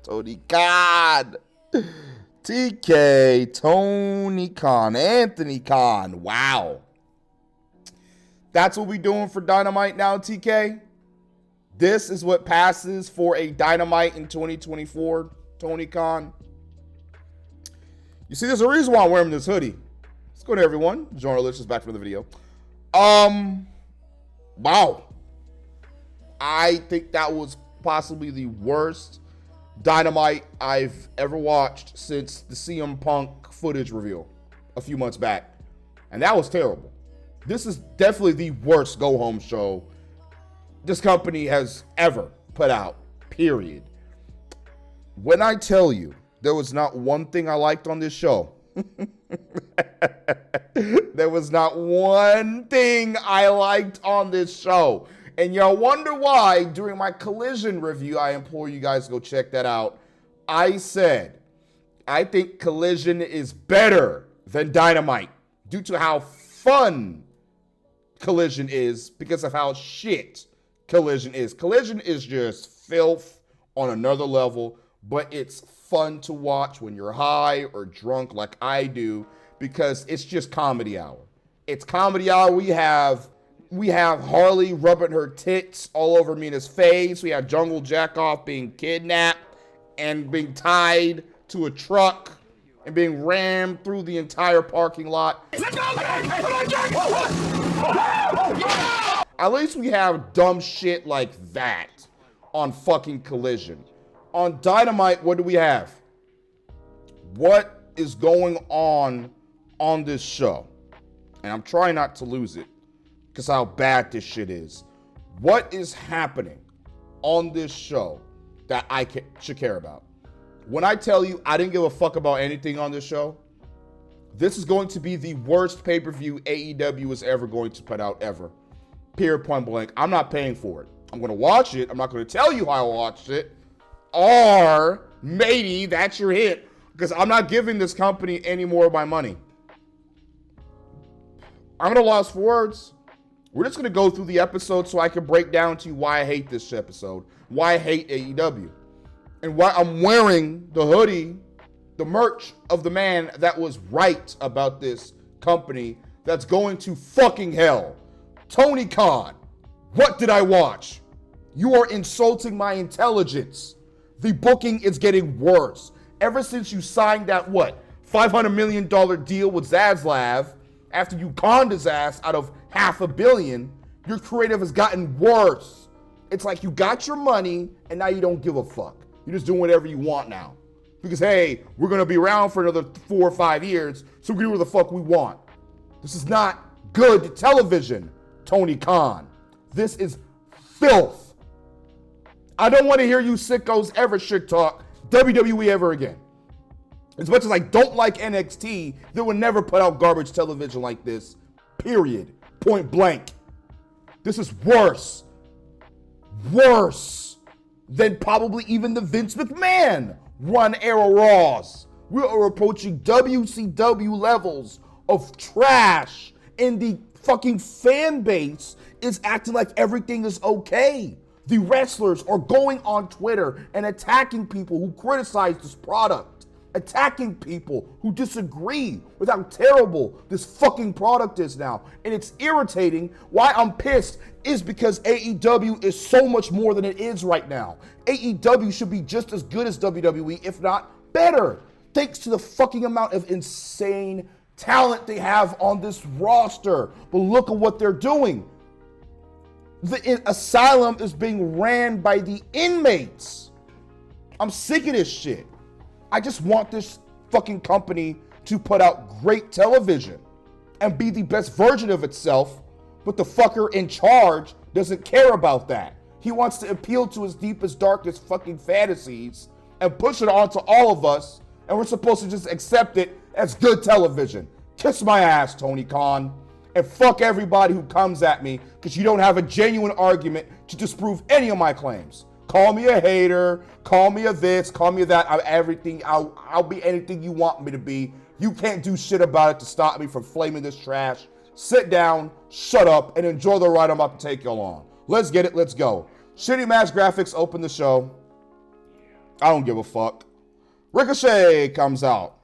Tony Khan. TK, Tony Khan, Anthony Khan. Wow. That's what we doing for Dynamite now, TK? This is what passes for a Dynamite in 2024, Tony Khan. You see, there's a reason why I'm wearing this hoodie. Let's go to everyone. Journalists, back for the video. Wow. I think that was possibly the worst Dynamite I've ever watched since the CM Punk footage reveal a few months back. And that was terrible. This is definitely the worst go-home show this company has ever put out, period. When I tell you there was not one thing I liked on this show, there was not one thing I liked on this show. And y'all wonder why during my Collision review, I implore you guys to go check that out. I said, I think Collision is better than Dynamite due to how fun Collision is because of how shit Collision is. Collision is just filth on another level, but it's fun to watch when you're high or drunk like I do because it's just comedy hour. It's comedy hour. We have Harley rubbing her tits all over Mina's face. We have Jungle Jackoff being kidnapped and being tied to a truck and being rammed through the entire parking lot. At least we have dumb shit like that on fucking Collision. On Dynamite, what do we have? What is going on this show? And I'm trying not to lose it because how bad this shit is. What is happening on this show that I should care about? When I tell you I didn't give a fuck about anything on this show, this is going to be the worst pay-per-view AEW is ever going to put out ever. Period, point blank. I'm not paying for it. I'm going to watch it. I'm not going to tell you how I watched it. Or maybe that's your hit because I'm not giving this company any more of my money. I'm going to lost for words. We're just going to go through the episode so I can break down to you why I hate this episode, why I hate AEW, and why I'm wearing the hoodie, the merch of the man that was right about this company that's going to fucking hell. Tony Khan, what did I watch? You are insulting my intelligence. The booking is getting worse. Ever since you signed that, $500 million deal with Zaslav, after you conned his ass out of $500 million, your creative has gotten worse. It's like you got your money and now you don't give a fuck. You're just doing whatever you want now. Because, hey, we're going to be around for another 4 or 5 years, so we can do what the fuck we want. This is not good television, Tony Khan. This is filth. I don't want to hear you sickos ever shit talk WWE ever again. As much as I don't like NXT, they will never put out garbage television like this. Period. Point blank. This is worse. Worse than probably even the Vince McMahon run era Raws. We are approaching WCW levels of trash, and the fucking fan base is acting like everything is okay. The wrestlers are going on Twitter and attacking people who criticize this product, attacking people who disagree with how terrible this fucking product is now. And it's irritating. Why I'm pissed is because AEW is so much more than it is right now. AEW should be just as good as WWE, if not better, thanks to the fucking amount of insane talent they have on this roster. But look at what they're doing. The asylum is being ran by the inmates. I'm sick of this shit. I just want this fucking company to put out great television and be the best version of itself, but the fucker in charge doesn't care about that. He wants to appeal to his deepest, darkest fucking fantasies and push it onto all of us, and we're supposed to just accept it as good television. Kiss my ass, Tony Khan, and fuck everybody who comes at me because you don't have a genuine argument to disprove any of my claims. Call me a hater, call me a this, call me a that. I'll be anything you want me to be. You can't do shit about it to stop me from flaming this trash sit down, shut up, and enjoy the ride I'm about to take y'all on. Let's get it. Let's go. Shitty match graphics open the show. I don't give a fuck. Ricochet comes out.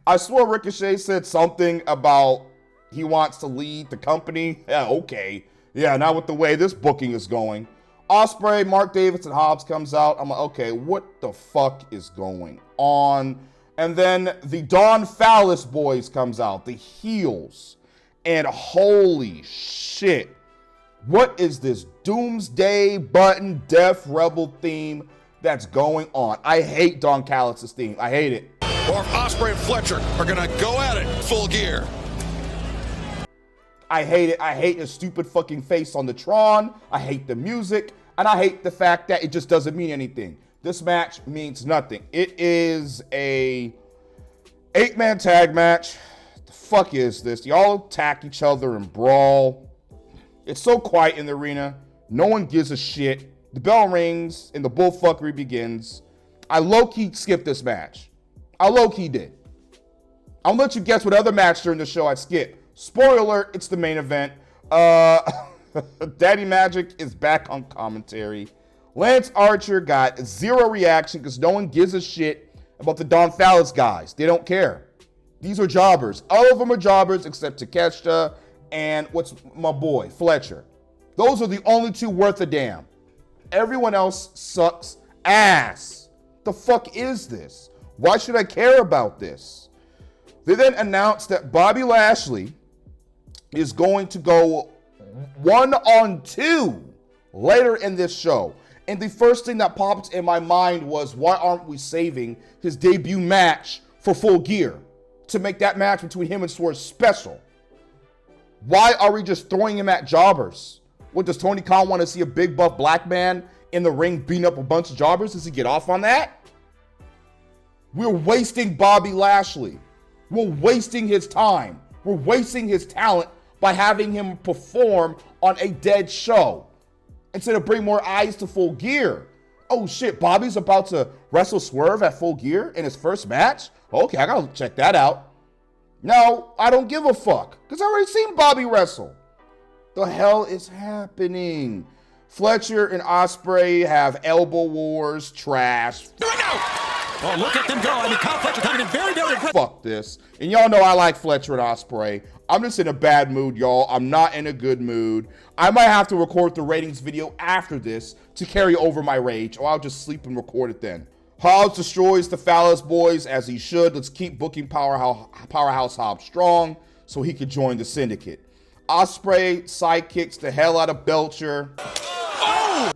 I swear Ricochet said something about he wants to lead the company. Yeah, okay. Yeah, not with the way this booking is going. Ospreay, Mark Davis, and Hobbs comes out. I'm like, okay, what the fuck is going on? And then the Don Phallus boys comes out, the heels. And holy shit, what is this Doomsday Button Death Rebel theme that's going on? I hate Don Callis' theme. I hate it. Or if Ospreay and Fletcher are gonna go at it full gear. I hate it. I hate his stupid fucking face on the Tron. I hate the music. And I hate the fact that it just doesn't mean anything. This match means nothing. It is a 8-man tag match. The fuck is this? Y'all attack each other and brawl. It's so quiet in the arena. No one gives a shit. The bell rings and the bullfuckery begins. I low-key skipped this match. I low-key did. I'll let you guess what other match during the show I skipped. Spoiler alert, it's the main event. Daddy Magic is back on commentary. Lance Archer got zero reaction because no one gives a shit about the Don Phallus guys. They don't care. These are jobbers. All of them are jobbers except Takeshita and what's my boy, Fletcher. Those are the only two worth a damn. Everyone else sucks ass. The fuck is this? Why should I care about this? They then announced that Bobby Lashley is going to go 1-on-2 later in this show. And the first thing that popped in my mind was, why aren't we saving his debut match for Full Gear to make that match between him and Swerve special? Why are we just throwing him at jobbers? What, does Tony Khan want to see a big buff black man in the ring beating up a bunch of jobbers? Does he get off on that? We're wasting Bobby Lashley. We're wasting his time. We're wasting his talent by having him perform on a dead show instead of bring more eyes to Full Gear. Oh shit, Bobby's about to wrestle Swerve at Full Gear in his first match? Okay, I gotta check that out. No, I don't give a fuck because I already seen Bobby wrestle. The hell is happening? Fletcher and Ospreay have elbow wars, trash. Oh, look at them go. I mean, Kyle Fletcher coming in very, very quick. Fuck this. And y'all know I like Fletcher and Ospreay. I'm just in a bad mood, y'all. I'm not in a good mood. I might have to record the ratings video after this to carry over my rage, or I'll just sleep and record it then. Hobbs destroys the Phallus boys as he should. Let's keep booking Powerhouse Hobbs strong so he could join the Syndicate. Ospreay sidekicks the hell out of Belcher. Oh!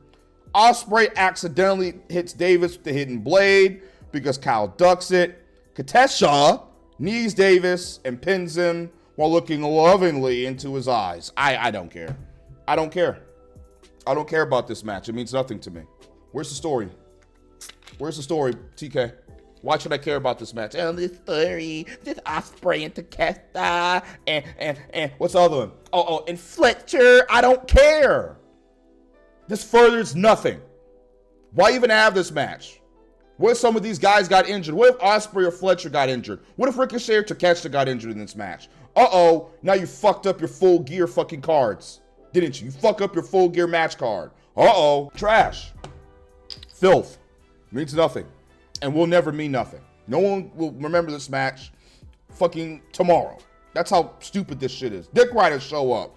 Ospreay accidentally hits Davis with the hidden blade because Kyle ducks it. Katesha knees Davis and pins him while looking lovingly into his eyes. I don't care. I don't care. I don't care about this match. It means nothing to me. Where's the story? Where's the story, TK? Why should I care about this match? Oh, this story, this Ospreay and Takeshita, and what's the other one? Oh, and Fletcher. I don't care. This furthers nothing. Why even have this match? What if some of these guys got injured? What if Ospreay or Fletcher got injured? What if Ricochet or Takeshita got injured in this match? Uh-oh, now you fucked up your Full Gear fucking cards, didn't you? You fuck up your Full Gear match card. Uh-oh, trash. Filth. Means nothing. And will never mean nothing. No one will remember this match fucking tomorrow. That's how stupid this shit is. Dick Riders show up.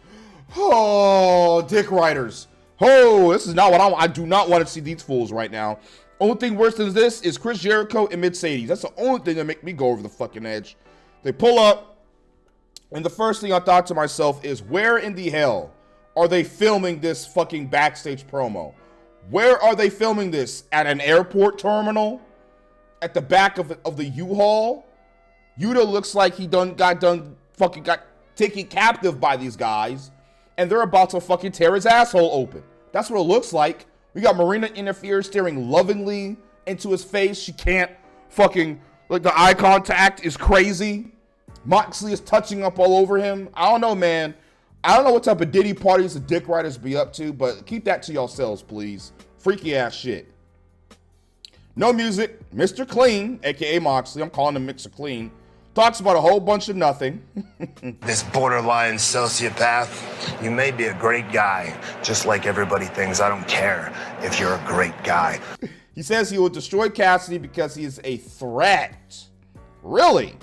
Oh, Dick Riders. Oh, this is not what I do not want to see these fools right now. Only thing worse than this is Chris Jericho and Mercedes. That's the only thing that make me go over the fucking edge. They pull up, and the first thing I thought to myself is, where in the hell are they filming this fucking backstage promo? Where are they filming this? At an airport terminal? At the back of the U-Haul? Yuta looks like he got taken captive by these guys, and they're about to fucking tear his asshole open. That's what it looks like. We got Marina interfere staring lovingly into his face. She can't fucking, like, the eye contact is crazy. Moxley is touching up all over him. I don't know, man. I don't know what type of Diddy parties the Dick Riders be up to, but keep that to yourselves, please. Freaky ass shit. No music. Mr. Clean, aka Moxley, I'm calling him Mr. Clean, Talks about a whole bunch of nothing. This borderline sociopath, you may be a great guy, just like everybody thinks. I don't care if you're a great guy. He says he will destroy Cassidy because he is a threat. Really?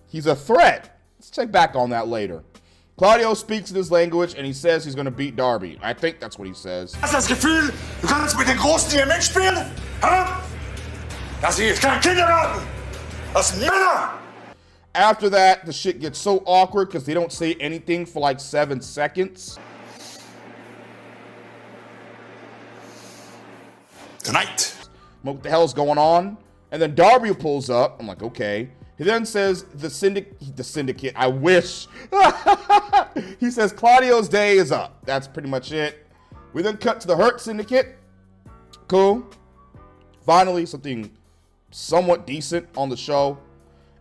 He's a threat. Let's check back on that later. Claudio speaks in his language and he says he's going to beat Darby. I think that's what he says. Hast du das Gefühl, du kannst mit den Großen hier mitspielen? Hä? Das hier ist kein Kindergarten. Das sind Männer. After that, the shit gets so awkward because they don't say anything for like 7 seconds. Tonight. What the hell's going on? And then Darby pulls up. I'm like, okay. He then says the syndicate, I wish. He says Claudio's day is up. That's pretty much it. We then cut to the Hurt Syndicate. Cool. Finally, something somewhat decent on the show.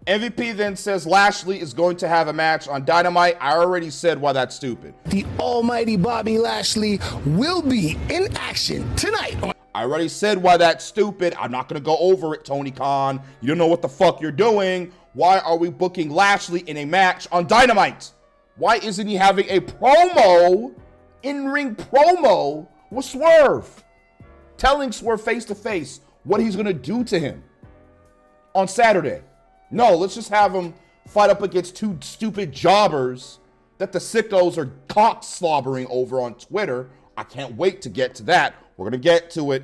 MVP then says Lashley is going to have a match on Dynamite. I already said why that's stupid. The almighty Bobby Lashley will be in action tonight. I already said why that's stupid. I'm not going to go over it, Tony Khan. You don't know what the fuck you're doing. Why are we booking Lashley in a match on Dynamite? Why isn't he having a promo, in-ring promo with Swerve? Telling Swerve face-to-face what he's going to do to him on Saturday. No, let's just have him fight up against 2 stupid jobbers that the sickos are cock slobbering over on Twitter. I can't wait to get to that. We're going to get to it.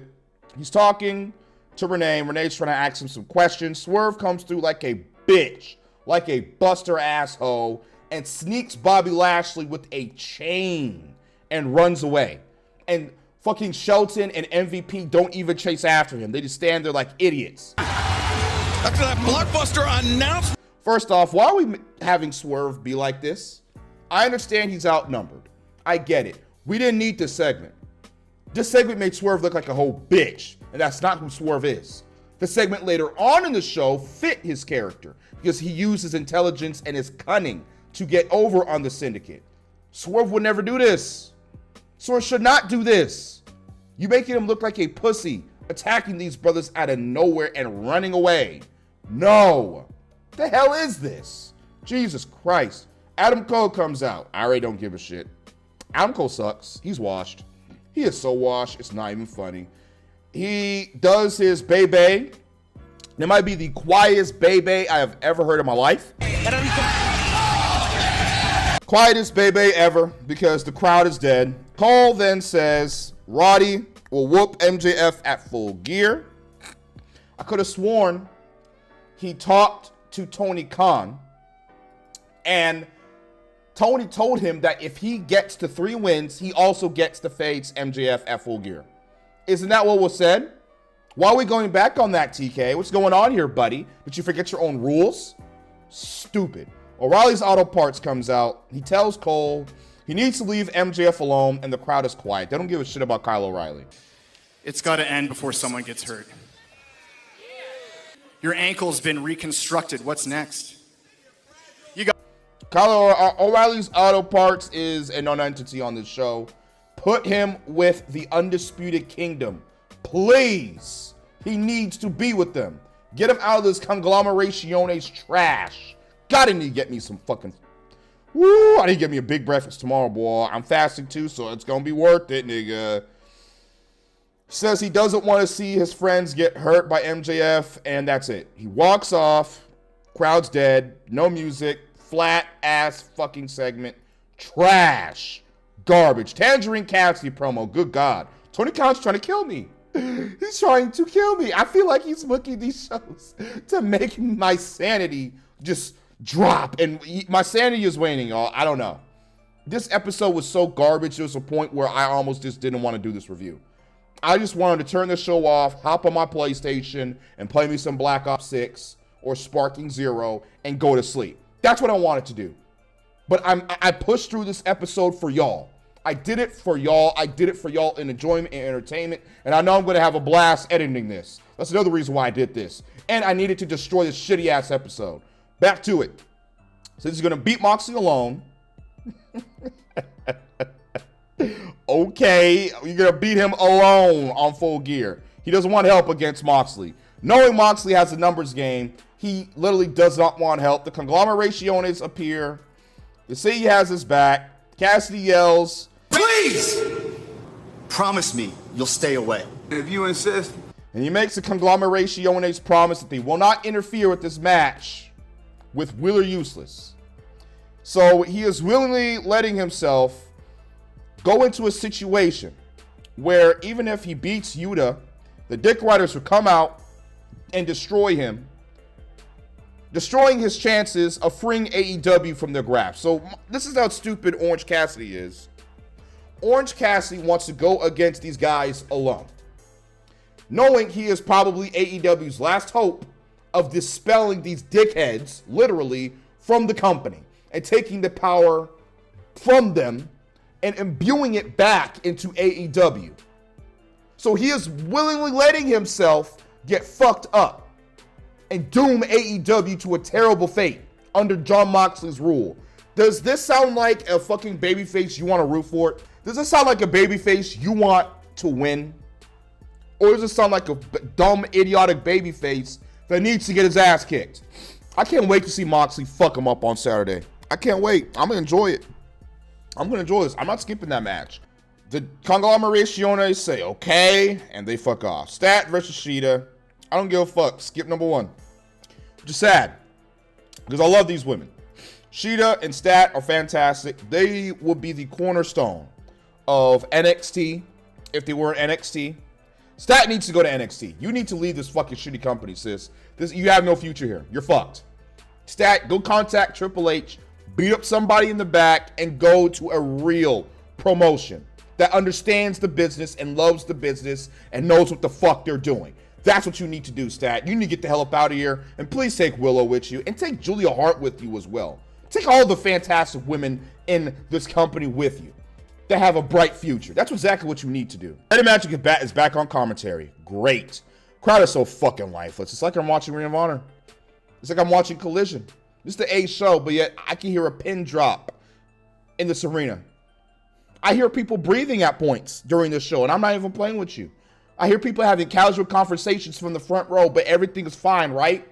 He's talking to Renee. Renee's trying to ask him some questions. Swerve comes through like a bitch, like a buster asshole, and sneaks Bobby Lashley with a chain and runs away. And fucking Shelton and MVP don't even chase after him. They just stand there like idiots. After that blockbuster announcement. First off, why are we having Swerve be like this? I understand he's outnumbered. I get it. We didn't need this segment. This segment made Swerve look like a whole bitch, and that's not who Swerve is. The segment later on in the show fit his character because he used his intelligence and his cunning to get over on the Syndicate. Swerve would never do this. Swerve should not do this. You making him look like a pussy, attacking these brothers out of nowhere and running away. No. The hell is this? Jesus Christ. Adam Cole comes out. I already don't give a shit. Adam Cole sucks. He's washed. He is so washed, it's not even funny. He does his bebe. It might be the quietest bebe I have ever heard in my life. Quietest bebe ever because the crowd is dead. Cole then says Roddy will whoop MJF at Full Gear. I could have sworn he talked to Tony Khan and Tony told him that if he gets to 3 wins, he also gets to face MJF at Full Gear. Isn't that what was said? Why are we going back on that, TK? What's going on here, buddy? Did you forget your own rules? Stupid. O'Reilly's Auto Parts comes out. He tells Cole he needs to leave MJF alone, and the crowd is quiet. They don't give a shit about Kyle O'Reilly. It's got to end before someone gets hurt. Your ankle's been reconstructed. What's next? Kyle O'Reilly's Auto Parts is a non-entity on this show. Put him with the Undisputed Kingdom. Please. He needs to be with them. Get him out of this conglomeration's trash. Gotta need to get me some fucking... Woo! I need to get me a big breakfast tomorrow, boy. I'm fasting too, so it's gonna be worth it, nigga. Says he doesn't want to see his friends get hurt by MJF, and that's it. He walks off. Crowd's dead. No music. Flat ass fucking segment. Trash. Garbage. Tangerine Cassidy promo. Good God. Tony Khan's trying to kill me. He's trying to kill me. I feel like he's booking these shows to make my sanity just drop. And my sanity is waning, y'all. I don't know. This episode was so garbage. There was a point where I almost just didn't want to do this review. I just wanted to turn the show off, hop on my PlayStation, and play me some Black Ops 6 or Sparking Zero and go to sleep. That's what I wanted to do. But I pushed through this episode for y'all. I did it for y'all. I did it for y'all in enjoyment and entertainment. And I know I'm going to have a blast editing this. That's another reason why I did this. And I needed to destroy this shitty-ass episode. Back to it. So he's going to beat Moxley alone. Okay, you're going to beat him alone on Full Gear. He doesn't want help against Moxley. Knowing Moxley has a numbers game, He literally does not want help. The conglomeraciones appear. They say he has his back. Cassidy yells, Please! Promise me you'll stay away. If you insist. and he makes the conglomeraciones promise that they will not interfere with this match with Wheeler Useless. So he is willingly letting himself go into a situation where even if he beats Yuta, the Dick Riders will come out and destroy him, destroying his chances of freeing AEW from their grasp. So this is how stupid Orange Cassidy is. Orange Cassidy wants to go against these guys alone, knowing he is probably AEW's last hope of dispelling these dickheads, literally, from the company and taking the power from them and imbuing it back into AEW. So he is willingly letting himself get fucked up and doom AEW to a terrible fate under Jon Moxley's rule. Does this sound like a fucking babyface you want to root for? Does this sound like a babyface you want to win? Or does it sound like a dumb, idiotic babyface that needs to get his ass kicked? I can't wait to see Moxley fuck him up on Saturday. I can't wait. I'm going to enjoy it. I'm going to enjoy this. I'm not skipping that match. The conglomeraciones say, okay, and they fuck off. Stat versus Shida. I don't give a fuck. Skip number one. Which is sad, because I love these women. Shida and Stat are fantastic. They will be the cornerstone of NXT if they were in NXT. Stat needs to go to NXT. You need to leave this fucking shitty company, sis. You have no future here. You're fucked. Stat, go contact Triple H, beat up somebody in the back, and go to a real promotion that understands the business and loves the business and knows what the fuck they're doing. That's what you need to do, Stat. You need to get the hell up out of here, and please take Willow with you, and take Julia Hart with you as well. Take all the fantastic women in this company with you that have a bright future. That's exactly what you need to do. Eddie Magic is back on commentary. Great. Crowd is so fucking lifeless. It's like I'm watching Ring of Honor. It's like I'm watching Collision. This is the A show, but yet I can hear a pin drop in this arena. I hear people breathing at points during this show, and I'm not even playing with you. I hear people having casual conversations from the front row, but everything is fine, right?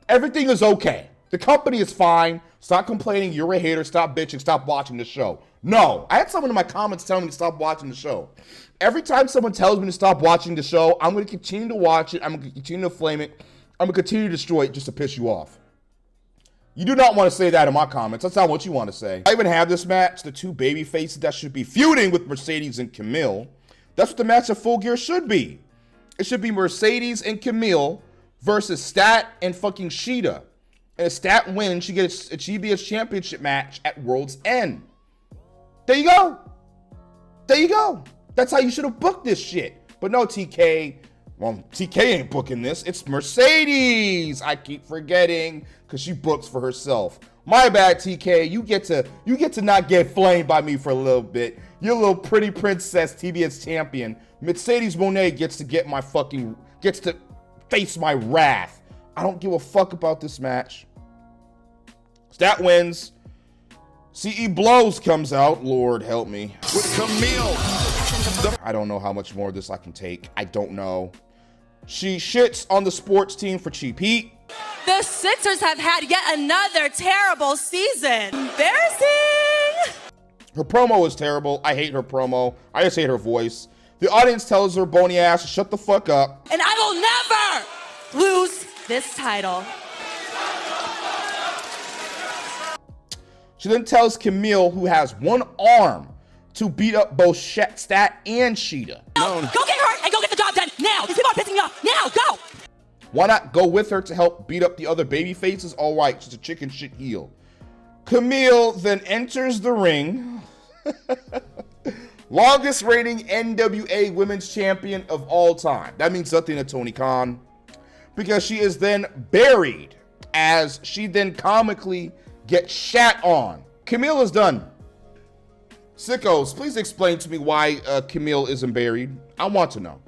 Everything is okay. The company is fine. Stop complaining. You're a hater. Stop bitching. Stop watching the show. No. I had someone in my comments telling me to stop watching the show. Every time someone tells me to stop watching the show, I'm going to continue to watch it. I'm going to continue to flame it. I'm going to continue to destroy it just to piss you off. You do not want to say that in my comments. That's not what you want to say. I even have this match, the two baby faces that should be feuding with Mercedes and Camille. That's what the match of Full Gear should be. It should be Mercedes and Camille versus Stat and fucking Shida. And if Stat wins, she gets a GBS championship match at World's End. There you go. There you go. That's how you should have booked this shit. But no, TK. Well, TK ain't booking this. It's Mercedes. I keep forgetting because she books for herself. My bad, TK. You get to not get flamed by me for a little bit. You're a little pretty princess TBS champion. Mercedes Mone gets to face my wrath. I don't give a fuck about this match. Stat wins. CE Blows comes out. Lord help me. With Camille. I don't know how much more of this I can take. I don't know. She shits on the sports team for cheap heat. The Sixers have had yet another terrible season. Embarrassing. Her promo is terrible. I hate her promo. I just hate her voice. The audience tells her bony ass to shut the fuck up. And I will never lose this title. She then tells Camille, who has one arm, to beat up both Stat and Shida. No, go get her and go get the job done now. These people are pissing me off. Now, go. Why not go with her to help beat up the other baby faces? All right, she's a chicken shit heel. Camille then enters the ring. Longest reigning NWA Women's Champion of all time. That means nothing to Tony Khan, because she is then buried as she then comically gets shat on. Camille is done. Sickos, please explain to me why Camille isn't buried. I want to know.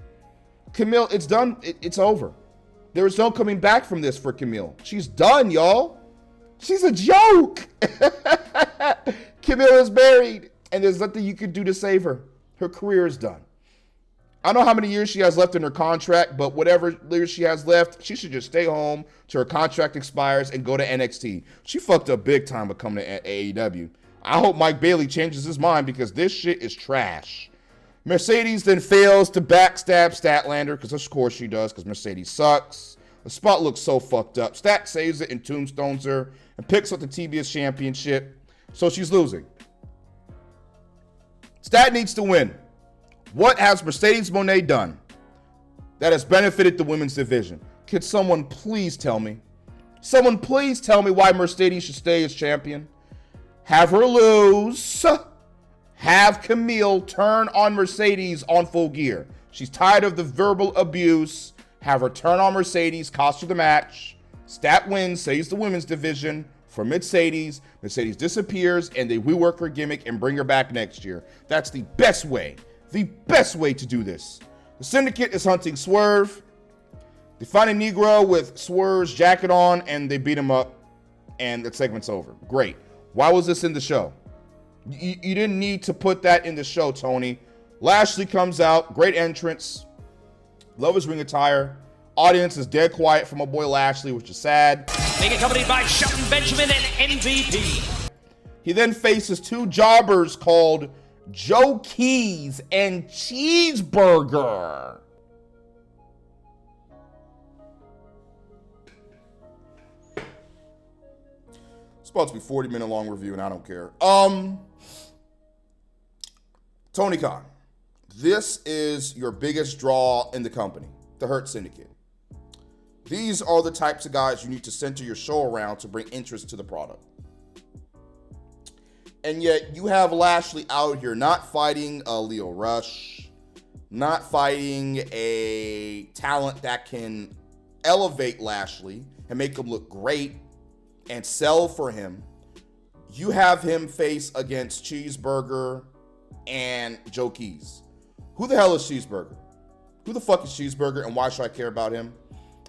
Camille, it's done. It's over. There is no coming back from this for Camille. She's done, y'all. She's a joke. Camille is buried, and there's nothing you can do to save her. Her career is done. I don't know how many years she has left in her contract, but whatever years she has left, she should just stay home till her contract expires and go to NXT. She fucked up big time with coming to AEW. I hope Mike Bailey changes his mind because this shit is trash. Mercedes then fails to backstab Statlander, because of course she does, because Mercedes sucks. The spot looks so fucked up. Stat saves it and tombstones her and picks up the TBS championship, so she's losing. Stat needs to win. What has Mercedes Moné done that has benefited the women's division? Could someone please tell me? Someone please tell me why Mercedes should stay as champion? Have her lose. Have Camille turn on Mercedes on Full Gear. She's tired of the verbal abuse. Have her turn on Mercedes, cost her the match. Stat wins, saves the women's division for Mercedes. Mercedes disappears, and they rework her gimmick and bring her back next year. That's the best way. The best way to do this. The Syndicate is hunting Swerve. They find a Negro with Swerve's jacket on, and they beat him up, and the segment's over. Great. Why was this in the show? You didn't need to put that in the show, Tony. Lashley comes out. Great entrance. Love his ring attire. Audience is dead quiet for my boy Lashley, which is sad. Being accompanied by Shelton Benjamin and MVP. He then faces two jobbers called Joe Keys and Cheeseburger. It's supposed to be 40-minute long review, and I don't care. Tony Khan, this is your biggest draw in the company, the Hurt Syndicate. These are the types of guys you need to center your show around to bring interest to the product. And yet you have Lashley out here not fighting a Leo Rush, not fighting a talent that can elevate Lashley and make him look great and sell for him. You have him face against Cheeseburger and Joe Keys. Who the hell is Cheeseburger? Who the fuck is Cheeseburger, and why should I care about him?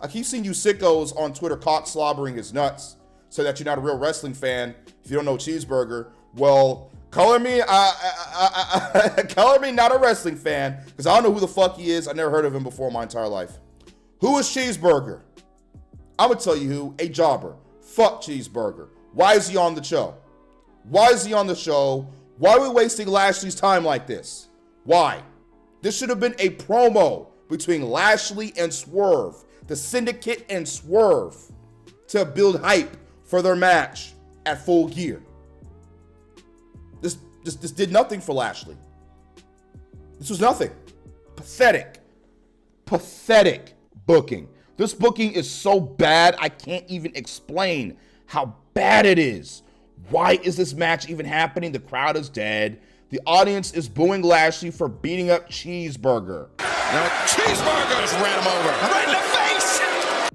I keep seeing you sickos on Twitter cock slobbering his nuts so that you're not a real wrestling fan if you don't know Cheeseburger. Well, color me not a wrestling fan, because I don't know who the fuck he is. I never heard of him before in my entire life. Who is Cheeseburger? I'm gonna tell you who. A jobber. Fuck Cheeseburger. Why is he on the show? Why is he on the show? Why are we wasting Lashley's time like this? Why? This should have been a promo between Lashley and Swerve, the Syndicate and Swerve, to build hype for their match at Full Gear. This did nothing for Lashley. This was nothing. Pathetic. Pathetic booking. This booking is so bad, I can't even explain how bad it is. Why is this match even happening? The crowd is dead. The audience is booing Lashley for beating up Cheeseburger. Now, Cheeseburger just ran him over. Right in the face!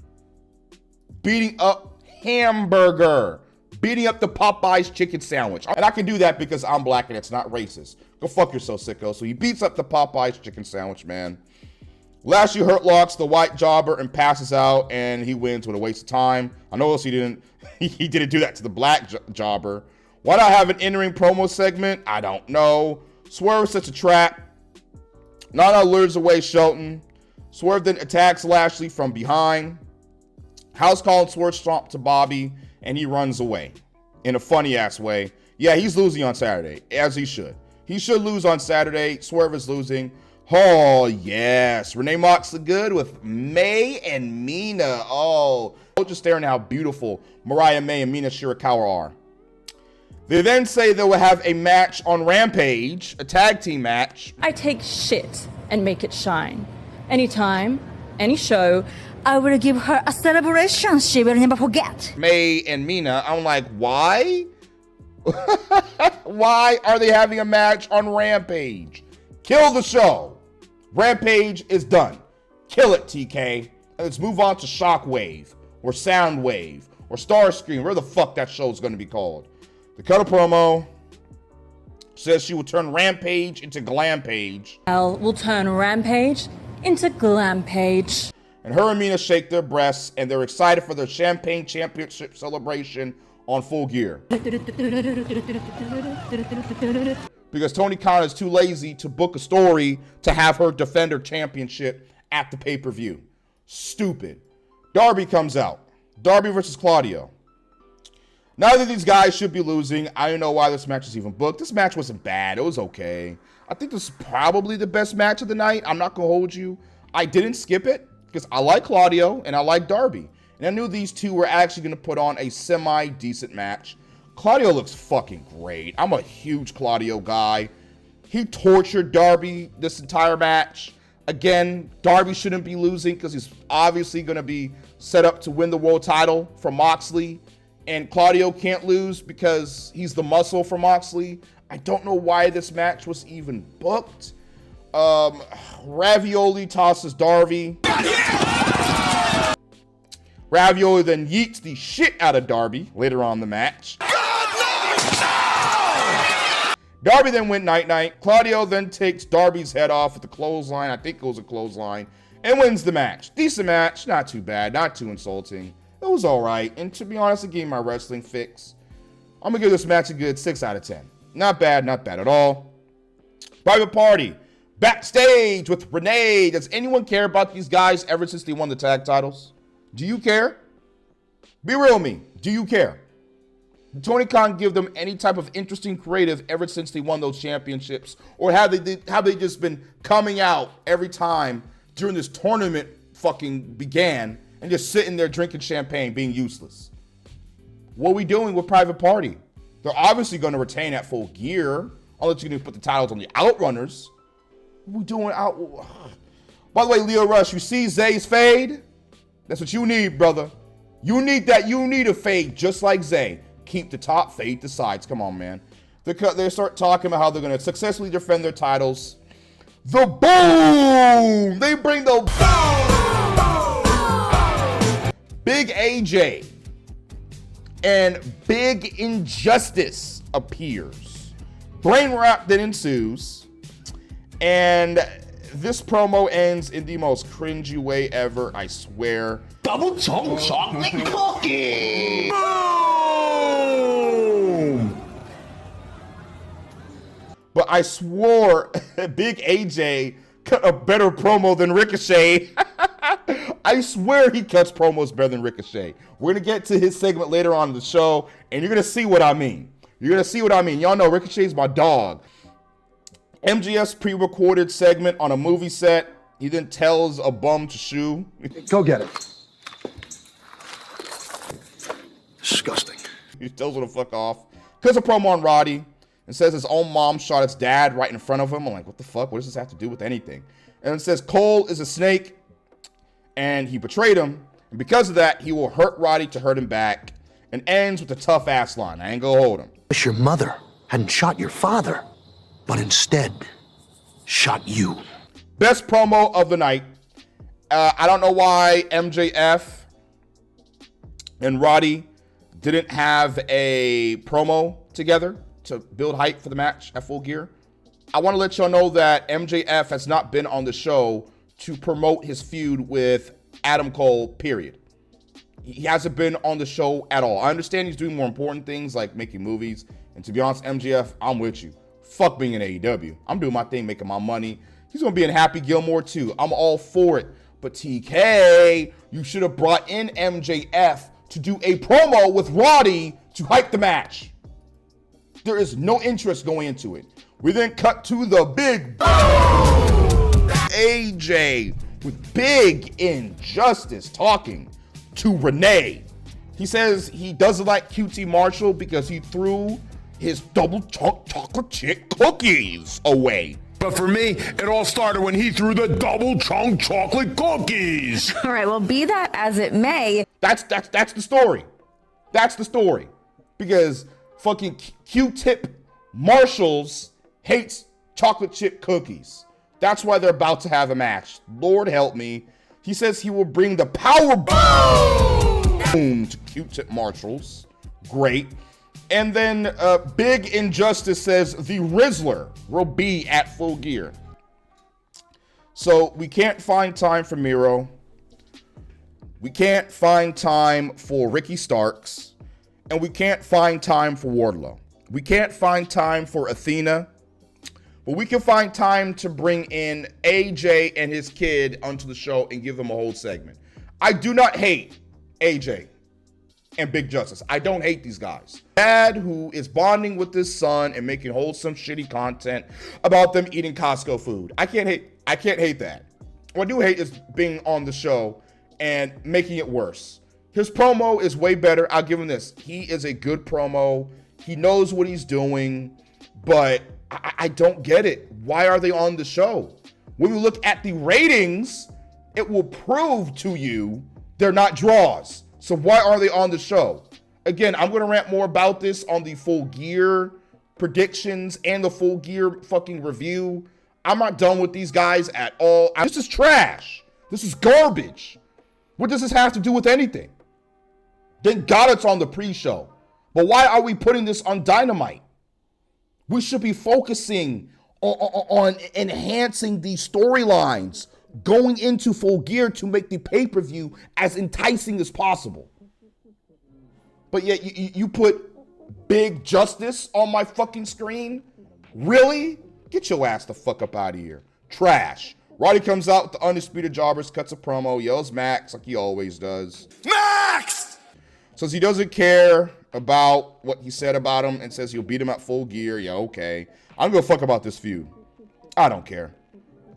Beating up Hamburger. Beating up the Popeyes chicken sandwich. And I can do that because I'm black and it's not racist. Go fuck yourself, sicko. So he beats up the Popeyes chicken sandwich, man. Lashley hurt locks the white jobber and passes out, and he wins with a waste of time. I noticed he didn't do that to the black jobber. Why not have an in-ring promo segment? I don't know. Swerve sets a trap. Nana lures away Shelton. Swerve then attacks Lashley from behind. House calls Swerve stomp to Bobby, and he runs away in a funny-ass way. Yeah, he's losing on Saturday, as he should. He should lose on Saturday. Swerve is losing. Oh, yes. Renee Moxley good with May and Mina. Oh, just staring at how beautiful Mariah May and Mina Shirakawa are. They then say they will have a match on Rampage, a tag team match. I take shit and make it shine. Anytime, any show, I will give her a celebration she will never forget. May and Mina, I'm like, why? Why are they having a match on Rampage? Kill the show. Rampage is done. Kill it, TK. And let's move on to Shockwave, or Soundwave, or Starscream, where the fuck that show is going to be called. They cut a promo. Says she will turn Rampage into Glampage. We'll turn Rampage into Glampage. And her and Mina shake their breasts, and they're excited for their Champagne Championship celebration on Full Gear. because Tony Khan is too lazy to book a story to have her defend her championship at the pay-per-view. Stupid. Darby comes out. Darby versus Claudio. Neither of these guys should be losing. I don't know why this match is even booked. This match wasn't bad. It was okay. I think this is probably the best match of the night. I'm not going to hold you. I didn't skip it because I like Claudio and I like Darby. And I knew these two were actually going to put on a semi-decent match. Claudio looks fucking great. I'm a huge Claudio guy. He tortured Darby this entire match. Again, Darby shouldn't be losing because he's obviously going to be set up to win the world title from Moxley. And Claudio can't lose because he's the muscle for Moxley. I don't know why this match was even booked. Ravioli tosses Darby. Ravioli then yeets the shit out of Darby later on in the match. Darby then went night-night. Claudio then takes Darby's head off with the clothesline. I think it was a clothesline. And wins the match. Decent match. Not too bad. Not too insulting. It was all right. And to be honest, it gave my wrestling fix. I'm going to give this match a good 6 out of 10. Not bad. Not bad at all. Private Party. Backstage with Renee. Does anyone care about these guys ever since they won the tag titles? Do you care? Be real with me. Do you care? Did Tony Khan give them any type of interesting creative ever since they won those championships? Or have they just been coming out every time during this tournament fucking began and just sitting there drinking champagne, being useless? What are we doing with Private Party? They're obviously going to retain at Full Gear, unless you're going to put the titles on the Outrunners. What are we doing out? By the way, Leo Rush, you see Zay's fade? That's what you need, brother. You need that. You need a fade just like Zay. Keep the top, fade the sides. Come on, man. They start talking about how they're going to successfully defend their titles. The boom! They bring the boom! Big AJ and Big Injustice appears. Brain rot then ensues. And this promo ends in the most cringy way ever, I swear. Double chunk chocolate cookie. Boom! But I swore Big AJ cut a better promo than Ricochet. I swear he cuts promos better than Ricochet. We're going to get to his segment later on in the show, and you're going to see what I mean. You're going to see what I mean. Y'all know Ricochet's my dog. MGF's pre-recorded segment on a movie set. He then tells a bum to shoo. Go get it. Disgusting. He tells her to fuck off. Cuts a promo on Roddy and says his own mom shot his dad right in front of him. I'm like, what the fuck? What does this have to do with anything? And it says Cole is a snake and he betrayed him. And because of that, he will hurt Roddy to hurt him back. And ends with a tough ass line. I ain't gonna hold him. Wish your mother hadn't shot your father, but instead shot you. Best promo of the night. I don't know why MJF and Roddy didn't have a promo together to build hype for the match at Full Gear. I want to let y'all know that MJF has not been on the show to promote his feud with Adam Cole, period. He hasn't been on the show at all. I understand he's doing more important things like making movies. And to be honest, MJF, I'm with you. Fuck being in AEW. I'm doing my thing, making my money. He's going to be in Happy Gilmore too. I'm all for it. But TK, you should have brought in MJF to do a promo with Roddy to hype the match. There is no interest going into it. We then cut to the big AJ with Big Injustice talking to Renee. He says he doesn't like QT Marshall because he threw his double chocolate chip cookies away. But for me, it all started when he threw the double chunk chocolate cookies. All right, well, be that as it may. That's the story. That's the story. Because fucking Q-Tip Marshalls hates chocolate chip cookies. That's why they're about to have a match. Lord help me. He says he will bring the power boom to Q-Tip Marshalls. Great. And then Big Injustice says the Rizzler will be at Full Gear. So we can't find time for Miro. We can't find time for Ricky Starks. And we can't find time for Wardlow. We can't find time for Athena. But we can find time to bring in AJ and his kid onto the show and give them a whole segment. I do not hate AJ and Big Justice. I don't hate these guys. Dad who is bonding with his son and making wholesome shitty content about them eating Costco food. I can't hate that. What I do hate is being on the show and making it worse. His promo is way better. I'll give him this. He is a good promo. He knows what he's doing, but I don't get it. Why are they on the show? When we look at the ratings, it will prove to you they're not draws. So why are they on the show? Again, I'm going to rant more about this on the Full Gear predictions and the Full Gear fucking review. I'm not done with these guys at all. This is trash. This is garbage. What does this have to do with anything? Thank God it's on the pre-show. But why are we putting this on Dynamite? We should be focusing on enhancing these storylines going into Full Gear to make the pay-per-view as enticing as possible. But yet you put Big Justice on my fucking screen? Really? Get your ass the fuck up out of here. Trash. Roddy comes out with the Undisputed Jobbers, cuts a promo, yells Max like he always does. Max! Says he doesn't care about what he said about him and says he'll beat him at Full Gear. Yeah, okay. I'm gonna fuck about this feud. I don't care.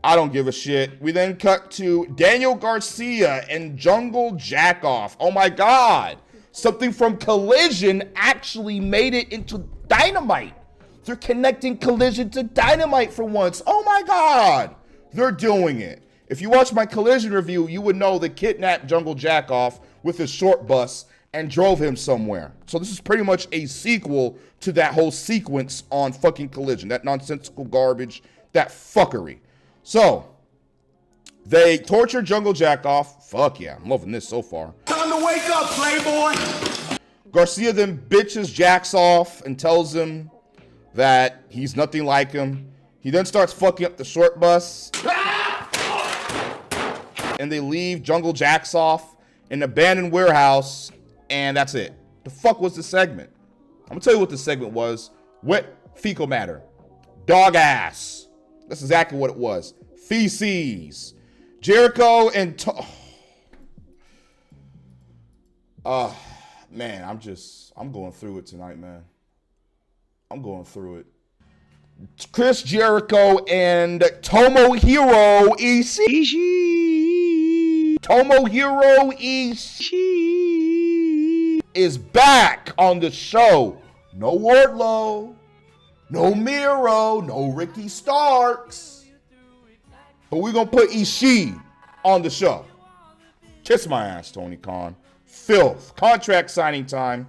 I don't give a shit. We then cut to Daniel Garcia and Jungle Jackoff. Oh my God. Something from Collision actually made it into Dynamite. They're connecting Collision to Dynamite for once. Oh my God. They're doing it. If you watch my Collision review, you would know they kidnapped Jungle Jackoff with his short bus and drove him somewhere. So this is pretty much a sequel to that whole sequence on fucking Collision. That nonsensical garbage, that fuckery. So, they torture Jungle Jackoff. Fuck yeah, I'm loving this so far. Time to wake up, playboy! Garcia then bitches Jax off and tells him that he's nothing like him. He then starts fucking up the short bus. And they leave Jungle Jax off in an abandoned warehouse, and that's it. The fuck was the segment? I'm gonna tell you what the segment was. Wet fecal matter. Dog ass. That's exactly what it was. Feces. Jericho and man, I'm going through it tonight, man. I'm going through it. Chris Jericho and Tomohiro Ishii. Tomohiro Ishii is back on the show. No Wardlow, no Miro, no Ricky Starks. But we're going to put Ishii on the show. Kiss my ass, Tony Khan. Filth. Contract signing time.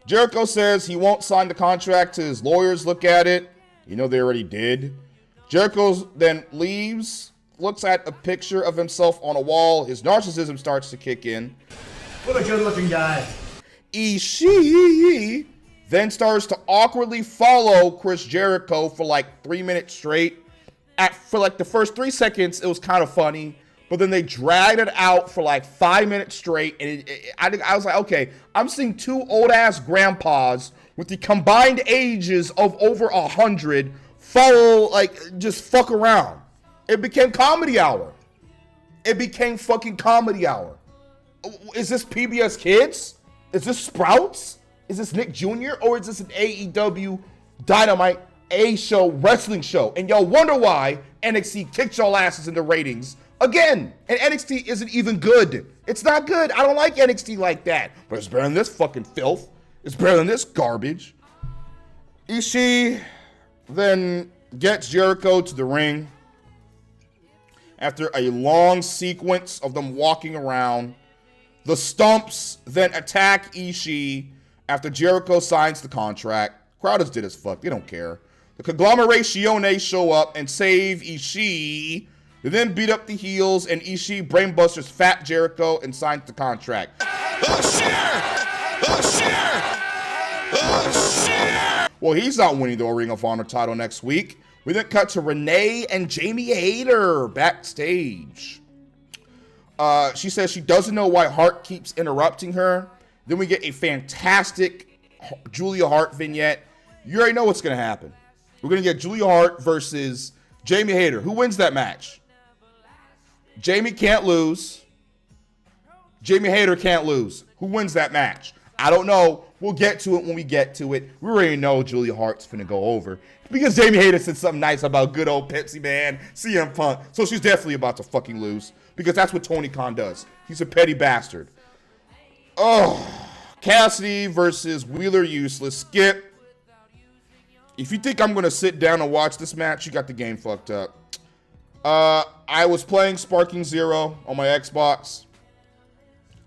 Jericho says he won't sign the contract till his lawyers look at it. You know they already did. Jericho then leaves, looks at a picture of himself on a wall. His narcissism starts to kick in. What a good-looking guy. Ishii then starts to awkwardly follow Chris Jericho for like 3 minutes straight. For like the first 3 seconds, it was kind of funny. But then they dragged it out for like 5 minutes straight. And I was like, okay, I'm seeing two old-ass grandpas with the combined ages of over 100 follow, like, just fuck around. It became comedy hour. It became fucking comedy hour. Is this PBS Kids? Is this Sprouts? Is this Nick Jr.? Or is this an AEW Dynamite A-show wrestling show? And y'all wonder why NXT kicked y'all asses in the ratings again. And NXT isn't even good. It's not good. I don't like NXT like that. But it's better than this fucking filth. It's better than this garbage. Ishii then gets Jericho to the ring after a long sequence of them walking around. The Stumps then attack Ishii after Jericho signs the contract. Crowd is dead as fuck. They don't care. The Conglomerationes show up and save Ishii. They then beat up the heels, and Ishii brainbusters Fat Jericho and signs the contract. Well, he's not winning the Ring of Honor title next week. We then cut to Renee and Jamie Hayter backstage. She says she doesn't know why Hart keeps interrupting her. Then we get a fantastic Julia Hart vignette. You already know what's going to happen. We're going to get Julia Hart versus Jamie Hayter. Who wins that match? Jamie can't lose. Jamie Hayter can't lose. Who wins that match? I don't know. We'll get to it when we get to it. We already know Julia Hart's finna go over because Jamie Hayter said something nice about good old Pepsi Man, CM Punk. So she's definitely about to fucking lose because that's what Tony Khan does. He's a petty bastard. Oh, Cassidy versus Wheeler Useless. Skip. If you think I'm going to sit down and watch this match, you got the game fucked up. I was playing Sparking Zero on my Xbox.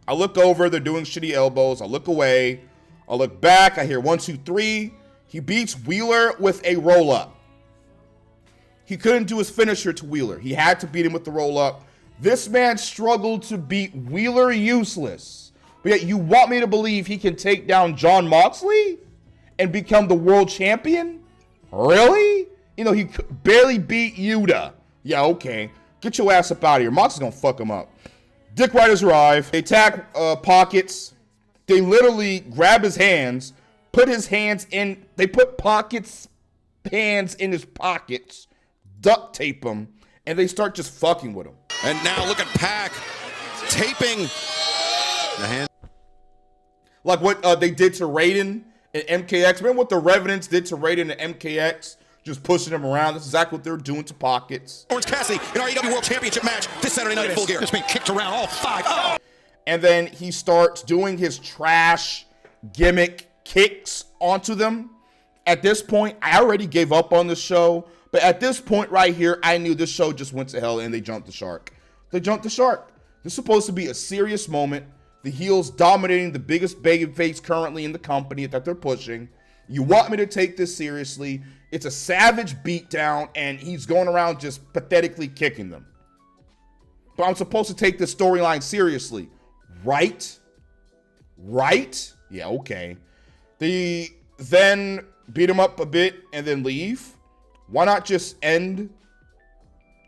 I look over, they're doing shitty elbows. I look away. I look back. I hear 1, 2, 3. He beats Wheeler with a roll-up. He couldn't do his finisher to Wheeler. He had to beat him with the roll-up. This man struggled to beat Wheeler Useless. But yet you want me to believe he can take down Jon Moxley and become the world champion? Really? You know, he barely beat Yuta. Yeah, okay. Get your ass up out of here. Moxley's gonna fuck him up. Dick Riders arrive. They attack Pockets. They literally grab his hands, put his hands in. They put Pockets' hands in his pockets, duct tape him, and they start just fucking with him. And now look at Pac taping the hand. Like what they did to Raiden and MKX. Remember what the Revenants did to Raiden and MKX? Just pushing him around. That's exactly what they're doing to Pockets. Orange Cassidy in our AEW World Championship match this Saturday night in Full Gear. Just being kicked around all 5. Oh. And then he starts doing his trash gimmick kicks onto them. At this point, I already gave up on the show. But at this point right here, I knew this show just went to hell and they jumped the shark. They jumped the shark. This is supposed to be a serious moment. The heels dominating the biggest babyface currently in the company that they're pushing. You want me to take this seriously. It's a savage beatdown, and he's going around just pathetically kicking them. But I'm supposed to take this storyline seriously. Right? Right? Yeah, okay. They then beat him up a bit and then leave. Why not just end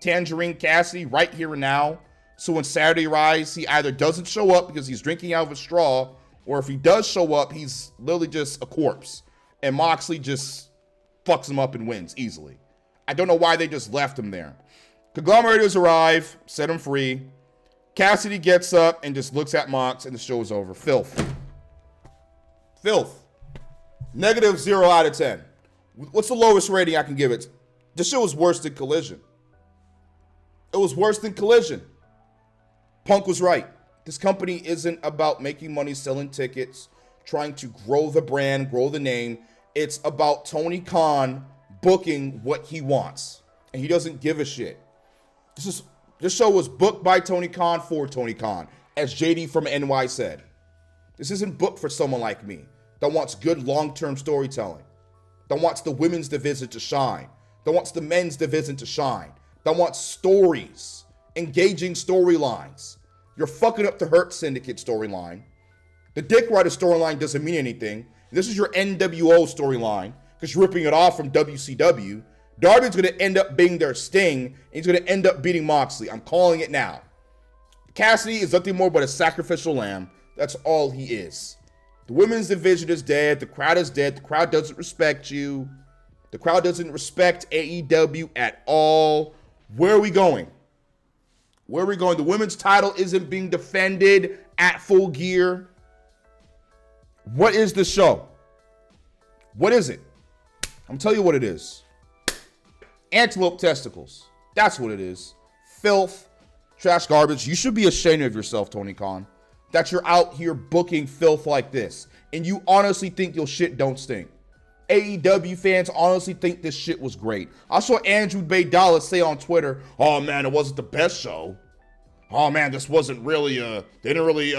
Tangerine Cassidy right here and now? So when Saturday Rise, he either doesn't show up because he's drinking out of a straw, or if he does show up, he's literally just a corpse. And Moxley just fucks him up and wins easily. I don't know why they just left him there. Conglomerators arrive, set him free. Cassidy gets up and just looks at Mox, and the show is over. Filth. Filth. -0 out of 10. What's the lowest rating I can give it? This show was worse than Collision. It was worse than Collision. Punk was right. This company isn't about making money selling tickets, trying to grow the brand, grow the name. It's about Tony Khan booking what he wants. And he doesn't give a shit. This show was booked by Tony Khan for Tony Khan, as JD from NY said. This isn't booked for someone like me that wants good long-term storytelling, that wants the women's division to shine, that wants the men's division to shine, that wants stories, engaging storylines. You're fucking up the Hurt Syndicate storyline. The Dick Rider storyline doesn't mean anything. This is your NWO storyline because you're ripping it off from WCW. Darby's going to end up being their Sting, and he's going to end up beating Moxley. I'm calling it now. Cassidy is nothing more but a sacrificial lamb. That's all he is. The women's division is dead. The crowd is dead. The crowd doesn't respect you. The crowd doesn't respect AEW at all. Where are we going? Where are we going? The women's title isn't being defended at Full Gear. What is the show? What is it? I'm telling you what it is. Antelope testicles. That's what it is. Filth. Trash garbage. You should be ashamed of yourself, Tony Khan, that you're out here booking filth like this. And you honestly think your shit don't stink. AEW fans honestly think this shit was great. I saw Andrew Bay Dallas say on Twitter, oh man, it wasn't the best show. Oh man, this wasn't really they didn't really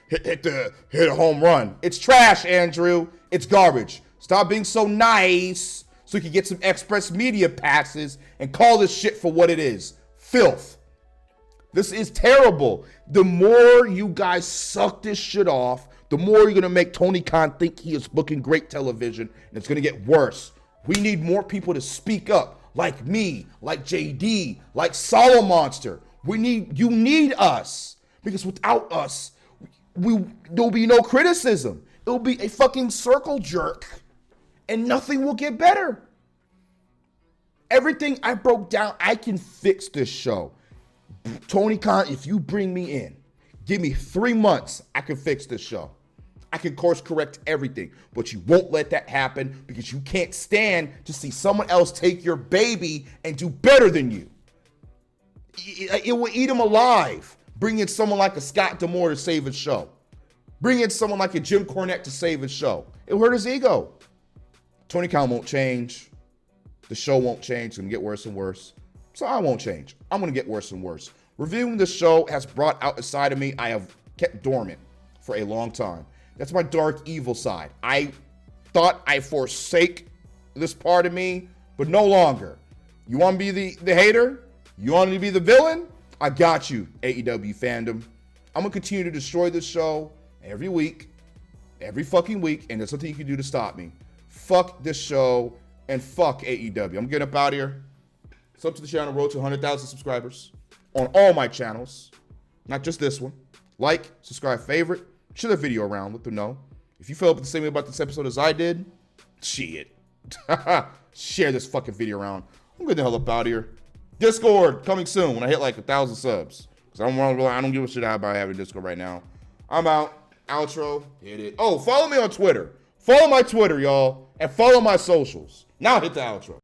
hit a home run. It's trash, Andrew. It's garbage. Stop being so nice so you can get some Express Media passes and call this shit for what it is. Filth. This is terrible. The more you guys suck this shit off, the more you're going to make Tony Khan think he is booking great television, and it's going to get worse. We need more people to speak up, like me, like JD, like Solo Monster. You need us, because without us, there'll be no criticism. It'll be a fucking circle jerk, and nothing will get better. Everything I broke down, I can fix this show. Tony Khan, if you bring me in, give me 3 months, I can fix this show. I can course correct everything, but you won't let that happen because you can't stand to see someone else take your baby and do better than you. It will eat him alive. Bring in someone like a Scott D'Amore to save his show. Bring in someone like a Jim Cornette to save his show. It'll hurt his ego. Tony Khan won't change. The show won't change. It's going to get worse and worse. So I won't change. I'm going to get worse and worse. Reviewing this show has brought out a side of me I have kept dormant for a long time. That's my dark evil side. I thought I forsake this part of me, but no longer. You want to be the hater? You want me to be the villain? I got you, AEW fandom. I'm going to continue to destroy this show every week, every fucking week, and there's nothing you can do to stop me. Fuck this show and fuck AEW. I'm getting up out of here. Sub to the channel, road to 100,000 subscribers on all my channels, not just this one. Like, subscribe, favorite, share the video around, let them know. If you felt the same way about this episode as I did, shit. Share this fucking video around. I'm getting the hell up out of here. Discord coming soon when I hit like 1,000 subs. Because I don't give a shit about having Discord right now. I'm out. Outro. Hit it. Oh, follow me on Twitter. Follow my Twitter, y'all. And follow my socials. Now hit the outro.